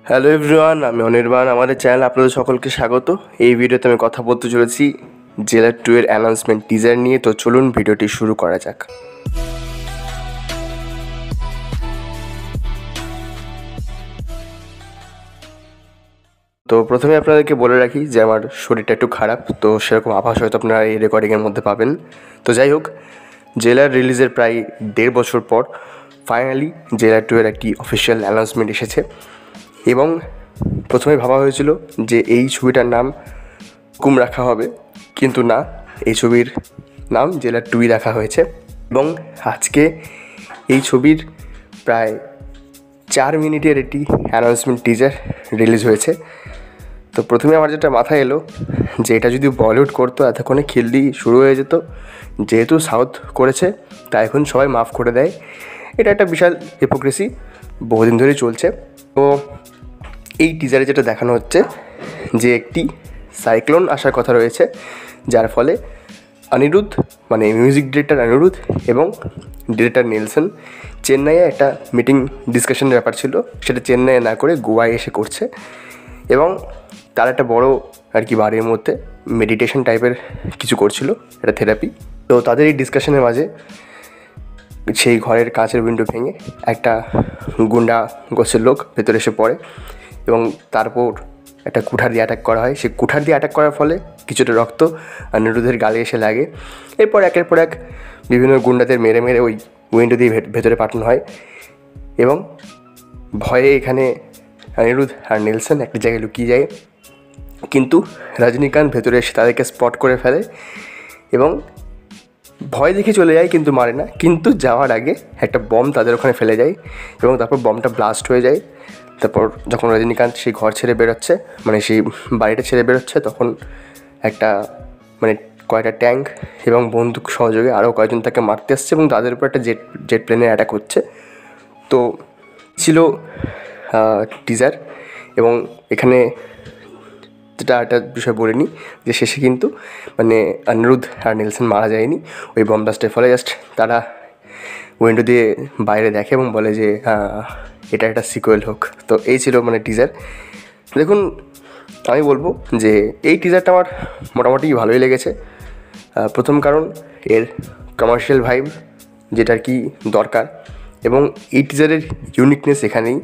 Hello everyone, আমি অনির্বাণ। আমাদের channel আপনাদের সকলকে স্বাগত। এই ভিডিওতে আমি কথা বলতে চলেছি জেলার 2 এর অ্যানাউন্সমেন্ট টিজার নিয়ে। তো চলুন ভিডিওটি শুরু করা যাক। তো প্রথমে আপনাদেরকে বলে রাখি যে আমার শরীরটা একটু খারাপ, তো সেরকম আভাস হয়তো আপনারা এই রেকর্ডিংয়ের মধ্যে পাবেন। তো যাই হোক, জেলার রিলিজের প্রায় 1.5 বছর পর ফাইনালি জেলার 2 এর একটি অফিসিয়াল অ্যানাউন্সমেন্ট এসেছে। এবং প্রথমে ভাবা হয়েছিল যে এই ছবিটার নাম হুকুম রাখা হবে, কিন্তু না, এই ছবির নাম জেলার 2 রাখা হয়েছে। এবং আজকে এই ছবির প্রায় 4 মিনিটের একটি অ্যানাউন্সমেন্ট টিজার রিলিজ হয়েছে। তো প্রথমে আমার যেটা মাথায় এলো যে এটা যদি বলিউড করতো এতক্ষণে খিল্লি শুরু হয়ে যেত। যেহেতু সাউথ করেছে তাই এখন সবাই মাফ করে দেয়। এটা একটা বিশাল হিপোক্রেসি, বহুদিন ধরেই চলছে। তো এই টিজারে যেটা দেখানো হচ্ছে যে একটি সাইক্লোন আসার কথা রয়েছে, যার ফলে অনিরুদ্ধ মানে মিউজিক ডিরেক্টর অনিরুদ্ধ এবং ডিরেক্টর নেলসন চেন্নাইয়ে একটা মিটিং ডিসকাশনের ব্যাপার ছিল, সেটা চেন্নাইয়ে না করে গোয়ায় এসে করছে। এবং তার একটা বড় আর কি বাড়ির মধ্যে মেডিটেশন টাইপের কিছু করছিল, একটা থেরাপি। তো তাদের এই ডিসকাশনের মাঝে সেই ঘরের কাঁচের উইন্ডো ভেঙে একটা গুন্ডা গোছের লোক ভেতরে এসে পড়ে এবং তারপর একটা কুঠার দিয়ে অ্যাটাক করা হয়। সেই কুঠার দিয়ে অ্যাটাক করার ফলে কিছুটা রক্ত অনিরুদ্ধের গালে এসে লাগে। এরপর একের পর এক বিভিন্ন গুন্ডাদের মেরে মেরে ওই উইন্ডো দিয়ে ভেতরে পাঠানো হয়। এবং ভয়ে এখানে অনিরুদ্ধ আর নেলসন একটা জায়গায় লুকিয়ে যায়, কিন্তু রজনীকান্ত ভেতরে এসে তাদেরকে স্পট করে ফেলে এবং ভয় দেখে চলে যায়, কিন্তু মারে না। কিন্তু যাওয়ার আগে একটা বম তাদের ওখানে ফেলে যায় এবং তারপর বমটা ব্লাস্ট হয়ে যায়। তারপর যখন রজনীকান্ত সেই ঘর ছেড়ে বেরোচ্ছে, মানে সেই বাড়িটা ছেড়ে বেরোচ্ছে, তখন একটা মানে কয়েকটা ট্যাঙ্ক এবং বন্দুক সহযোগে আরও কয়েকজন তাকে মারতে আসছে এবং তাদের উপর একটা জেট প্লেনে অ্যাটাক হচ্ছে। তো ছিল টিজার। এবং এখানে যেটা একটা বিষয় বলে নিই যে শেষে কিন্তু মানে অনিরুদ্ধ আর নেলসন মারা যায়নি ওই বম ব্লাস্টের ফলে। জাস্ট তারা উইন্ডো দিয়ে বাইরে দেখে এবং বলে যে এটা একটা সিকুয়েল হোক। তো এই ছিল মানে টিজার। দেখুন, আমি বলবো যে এই টিজারটা আমার মোটামুটি ভালোই লেগেছে। প্রথম কারণ এর কমার্শিয়াল ভাইব, যেটা আর কি দরকার। এবং এই টিজারের ইউনিকনেস এখানেই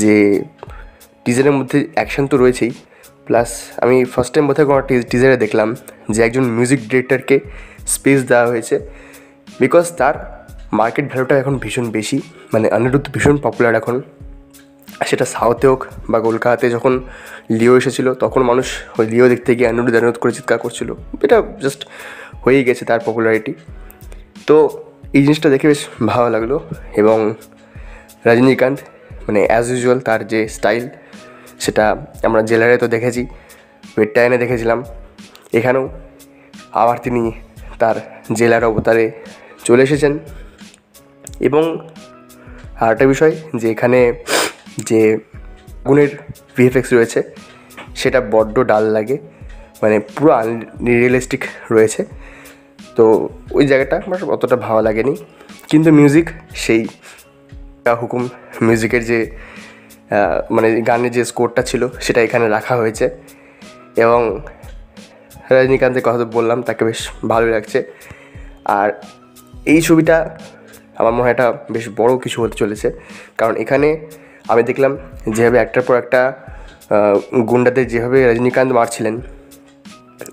যে টিজারের মধ্যে অ্যাকশন তো রয়েছেই, প্লাস আমি ফার্স্ট টাইম বোধহয় কোনো টিজারে দেখলাম যে একজন মিউজিক ডিরেক্টরকে স্পেস দেওয়া হয়েছে, বিকজ তার মার্কেট ভ্যালুটা এখন ভীষণ বেশি। মানে অনিরুদ্ধ ভীষণ পপুলার এখন, সেটা সাউথে হোক বা কলকাতাতে। যখন লিও এসেছিলো তখন মানুষ ওই লিও দেখতে গিয়ে অনিরুদ্ধ করে চিৎকার করছিল। এটা জাস্ট হয়েই গেছে তার পপুলারিটি। তো এই জিনিসটা দেখে বেশ ভালো লাগলো। এবং রজনীকান্ত মানে অ্যাজ ইউজুয়াল তার যে স্টাইল, সেটা আমরা জেলারে তো দেখেছি, পেট্টায়নে দেখেছিলাম, এখানেও আবার তিনি তার জেলার অবতারে চলে এসেছেন। এবং আরেকটা বিষয় যে এখানে যে আগুনের ভিএফএক্স রয়েছে সেটা বড্ড ডাল লাগে, মানে পুরো আনরিয়েলিস্টিক রয়েছে। তো ওই জায়গাটা আমার অতটা ভালো লাগেনি। কিন্তু মিউজিক সেই হুকুম মিউজিকের যে মানে গানের যে স্কোরটা ছিল সেটা এখানে রাখা হয়েছে। এবং রজনীকান্তের কথা তো বললাম, তাকে বেশ ভালোই লাগছে। আর এই ছবিটা আমার মনে হয় এটা বেশ বড় কিছু হতে চলেছে, কারণ এখানে আমি দেখলাম যেভাবে একটার পর একটা গুন্ডাদের যেভাবে রজনীকান্ত মারছিলেন।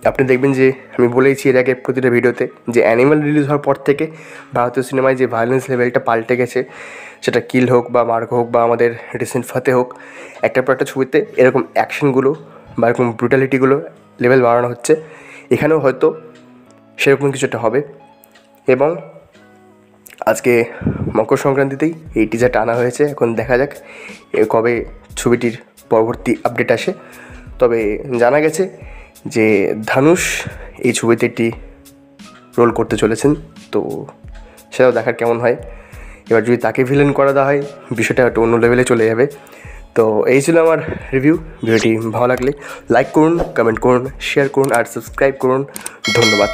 আপনি দেখবেন যে আমি বলেইছি এর আগে প্রতিটা ভিডিওতে যে অ্যানিমাল রিলিজ হওয়ার পর থেকে ভারতীয় সিনেমায় যে ভায়োলেন্স লেভেলটা পাল্টে গেছে, সেটা কিল হোক বা মার্গ হোক বা আমাদের রিসেন্ট ফাতে হোক, একটার পর একটা ছবিতে এরকম অ্যাকশনগুলো বা এরকম ব্রুটালিটিগুলো লেভেল বাড়ানো হচ্ছে। এখানেও হয়তো সেরকম কিছু একটা হবে। এবং আজকে মকর সংক্রান্তিতেই এই টিজারটা আনা হয়েছে। এখন দেখা যাক কবে ছবিটির পরবর্তী আপডেট আসে। তবে জানা গেছে যে ধানুষ এই ছবিতে একটি রোল করতে চলেছেন, তো সেটাও দেখার কেমন হয়। এবার যদি তাকে ভিলেন করা দেওয়া হয়, বিষয়টা একটু অন্য লেভেলে চলে যাবে। তো এই ছিল আমার রিভিউ। ভিডিওটি ভালো লাগলে লাইক করুন, কমেন্ট করুন, শেয়ার করুন আর সাবস্ক্রাইব করুন। ধন্যবাদ।